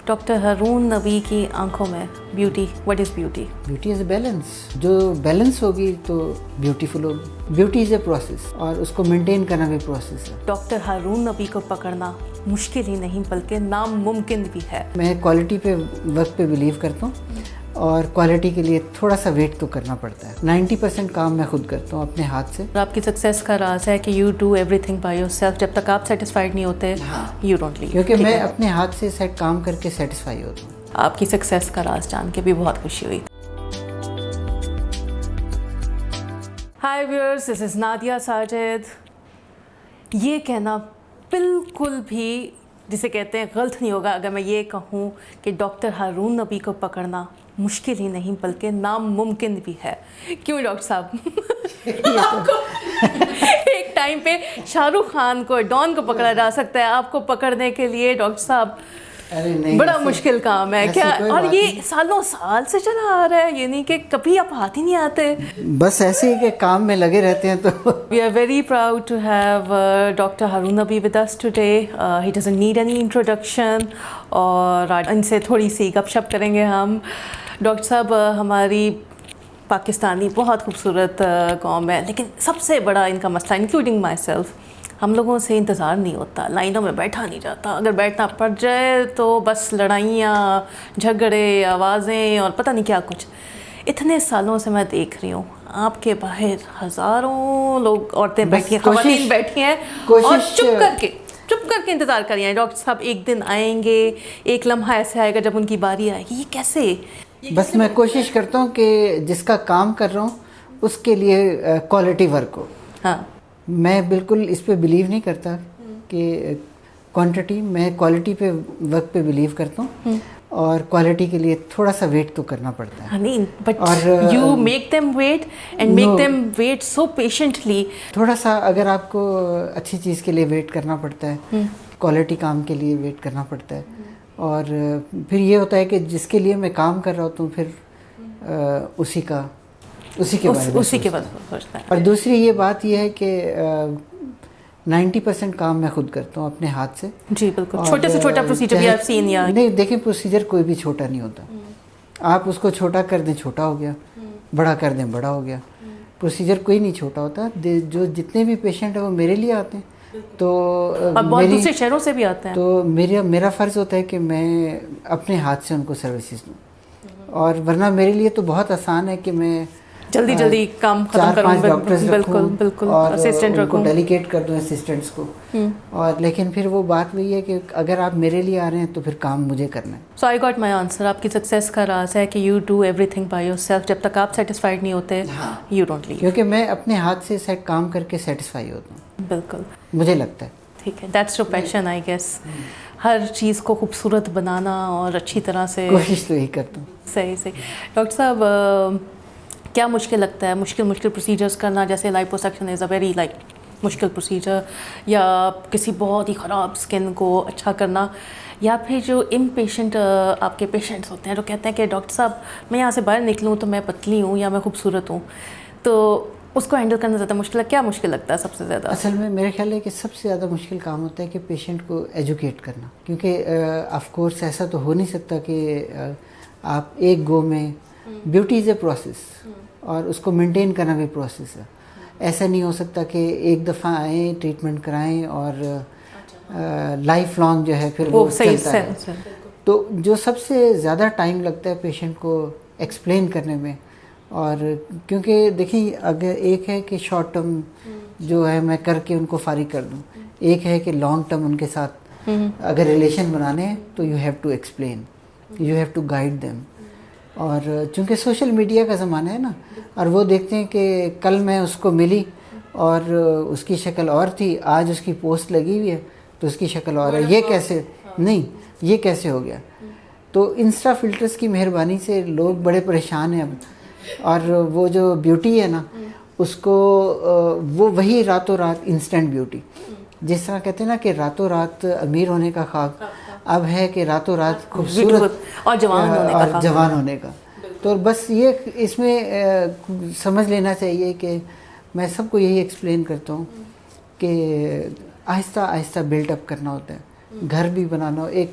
Doctor Haroon نبی کی آنکھوں میں beauty, what is beauty? Beauty is a balance. جو بیلنس ہوگی تو بیوٹیفل ہوگی. بیوٹی از اے پروسیس اور اس کو مینٹین کرنا بھی پروسیس ہے. ڈاکٹر ہارون نبی کو پکڑنا مشکل ہی نہیں بلکہ ناممکن بھی ہے. میں کوالٹی پہ وقت پہ بلیو کرتا ہوں اور کوالٹی کے لیے تھوڑا سا ویٹ تو کرنا پڑتا ہے. 90% کام میں خود کرتا ہوں اپنے ہاتھ سے. آپ کی سکسیس کا راز ہے کہ you do every thing by your self. جب تک آپ سیٹسفائڈ نہیں ہوتے یو ڈونٹ لیو. کیونکہ میں اپنے ہاتھ سے کام کر کے سیٹسفائی ہوتا ہوں. آپ کی سکسیس کا راز جان کے بھی بہت خوشی ہوئی. ہائی ویورز، دس از نادیہ ساجد. یہ کہنا بالکل بھی جسے کہتے ہیں غلط نہیں ہوگا اگر میں یہ کہوں کہ ڈاکٹر ہارون نبی کو پکڑنا مشکل ہی نہیں بلکہ ناممکن بھی ہے. کیوں ڈاکٹر صاحب؟ آپ کو ایک ٹائم پہ شاہ رخ خان کو، ڈان کو پکڑا جا سکتا ہے، آپ کو پکڑنے کے لیے ڈاکٹر صاحب بڑا مشکل کام ہے کیا؟ اور یہ سالوں سال سے چلا آ رہا ہے، یعنی کہ کبھی آپ ہاتھ ہی نہیں آتے. بس ایسے ہی کہ کام میں لگے رہتے ہیں. تو We are very proud to have Dr. Haroon Nabi with us today. He doesn't need any introduction. اور ان سے تھوڑی سی گپ شپ کریں گے ہم. ڈاکٹر صاحب، ہماری پاکستانی بہت خوبصورت قوم ہے، لیکن سب سے بڑا ان کا مسئلہ انکلوڈنگ مائی سیلف، ہم لوگوں سے انتظار نہیں ہوتا، لائنوں میں بیٹھا نہیں جاتا. اگر بیٹھنا پڑ جائے تو بس لڑائیاں، جھگڑے، آوازیں اور پتہ نہیں کیا کچھ. اتنے سالوں سے میں دیکھ رہی ہوں آپ کے باہر ہزاروں لوگ، عورتیں بیٹھی ہیں، خواتین بیٹھی ہیں اور چپ کر کے انتظار کر رہی ہیں ڈاکٹر صاحب ایک دن آئیں گے، ایک لمحہ ایسے آئے گا جب ان کی باری آئے گی. یہ کیسے؟ بس میں کوشش کرتا ہوں کہ جس کا کام کر رہا ہوں اس کے لیے کوالٹی ورک ہو. ہاں، میں بالکل اس پہ بلیو نہیں کرتا کہ کوانٹٹی، میں کوالٹی پہ وقت پہ بلیو کرتا ہوں اور کوالٹی کے لیے تھوڑا سا ویٹ تو کرنا پڑتا ہے. نہیں، but you make them wait and make them wait so patiently. تھوڑا سا اگر آپ کو اچھی چیز کے لیے ویٹ کرنا پڑتا ہے، کوالٹی کام کے لیے ویٹ کرنا پڑتا ہے. اور پھر یہ ہوتا ہے کہ جس کے لیے میں کام کر رہا ہوتا ہوں پھر اسی کے بارے میں سوچتا ہے. اور دوسری یہ بات یہ ہے کہ 90% کام میں خود کرتا ہوں اپنے ہاتھ سے. جی بالکل. چھوٹے سے چھوٹا پروسیجر بھی آپ سین یا نہیں دیکھیں، پروسیجر کوئی بھی چھوٹا نہیں ہوتا. آپ اس کو چھوٹا کر دیں چھوٹا ہو گیا، بڑا کر دیں بڑا ہو گیا. پروسیجر کوئی نہیں چھوٹا ہوتا. جو جتنے بھی پیشنٹ ہیں وہ میرے لیے آتے ہیں، تو بہت دوسرے شہروں سے بھی آتے ہیں. تو میرا فرض ہوتا ہے کہ میں اپنے ہاتھ سے ان کو سروسز دوں. اور ورنہ میرے لیے تو بہت آسان ہے کہ میں جلدی کام ختم کروں. 4-5 ڈاکٹرز بالکل اور اسسٹنٹ ان کو رکھوں، ڈیلیگیٹ کر دوں اسسٹنٹس کو. اور لیکن پھر وہ بات وہی ہے کہ اگر آپ میرے لیے آ رہے ہیں تو پھر کام مجھے کرنا ہے. سو آئی گاٹ مائی آنسر. آپ کی سکسیس کا راز ہے کہ you do every thing by your self. جب تک آپ سیٹسفائڈ نہیں ہوتے یو ڈونٹ لیو. کیونکہ میں اپنے ہاتھ سے کام کر کے سیٹسفائی ہوتا ہوں. بالکل مجھے لگتا ہے ٹھیک ہے. That's your passion I guess. ہر چیز کو خوبصورت بنانا اور اچھی طرح سے کوشش تو یہی کرتا ہوں. صحیح. ڈاکٹر صاحب، کیا مشکل لگتا ہے؟ مشکل پروسیجرز کرنا، جیسے لائپوسیکشن از اے ویری مشکل پروسیجر، یا کسی بہت ہی خراب اسکن کو اچھا کرنا، یا پھر جو امپیشنٹ آپ کے پیشنٹس ہوتے ہیں جو کہتے ہیں کہ ڈاکٹر صاحب میں یہاں سے باہر نکلوں تو میں پتلی ہوں یا میں خوبصورت ہوں، تو اس کو ہینڈل کرنا زیادہ مشکل ہے. کیا مشکل لگتا ہے سب سے زیادہ؟ اصل میں میرے خیال ہے کہ سب سے زیادہ مشکل کام ہوتا ہے کہ پیشنٹ کو ایجوکیٹ کرنا. کیونکہ آف کورس ایسا تو ہو نہیں سکتا کہ آپ ایک گو میں، بیوٹی از اے پروسیس اور اس کو مینٹین کرنا بھی پروسیس ہے. ایسا نہیں ہو سکتا کہ ایک دفعہ آئیں ٹریٹمنٹ کرائیں اور لائف لانگ جو ہے پھر وہ چلتا ہے. تو جو سب سے زیادہ ٹائم لگتا ہے پیشنٹ کو ایکسپلین کرنے میں، اور کیونکہ دیکھیں اگر ایک ہے کہ شارٹ ٹرم جو ہے میں کر کے ان کو فارغ کر دوں، ایک ہے کہ لانگ ٹرم ان کے ساتھ اگر ریلیشن بنانے ہیں تو you have to explain, you have to guide them. اور چونکہ سوشل میڈیا کا زمانہ ہے نا، اور وہ دیکھتے ہیں کہ کل میں اس کو ملی اور اس کی شکل اور تھی، آج اس کی پوسٹ لگی ہوئی ہے تو اس کی شکل اور ہے. یہ کیسے؟ نہیں، یہ کیسے ہو گیا؟ تو انسٹا فلٹرز کی مہربانی سے لوگ بڑے پریشان ہیں اب. اور وہ جو بیوٹی ہے نا، اس کو وہ وہی راتوں رات انسٹنٹ بیوٹی، جس طرح کہتے ہیں نا کہ راتوں رات امیر ہونے کا خواب، اب ہے کہ راتوں رات خوبصورت اور جوان ہونے کا. تو بس یہ اس میں سمجھ لینا چاہیے کہ میں سب کو یہی ایکسپلین کرتا ہوں کہ آہستہ آہستہ بلڈ اپ کرنا ہوتا ہے. گھر بھی بنانا ہو، ایک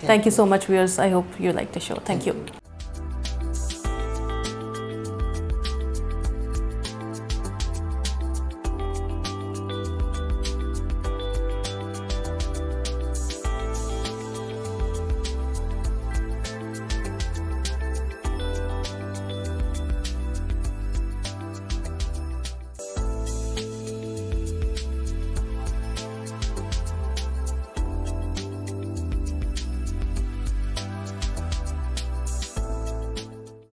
Thank you so much viewers, I hope you liked the show. Thank you.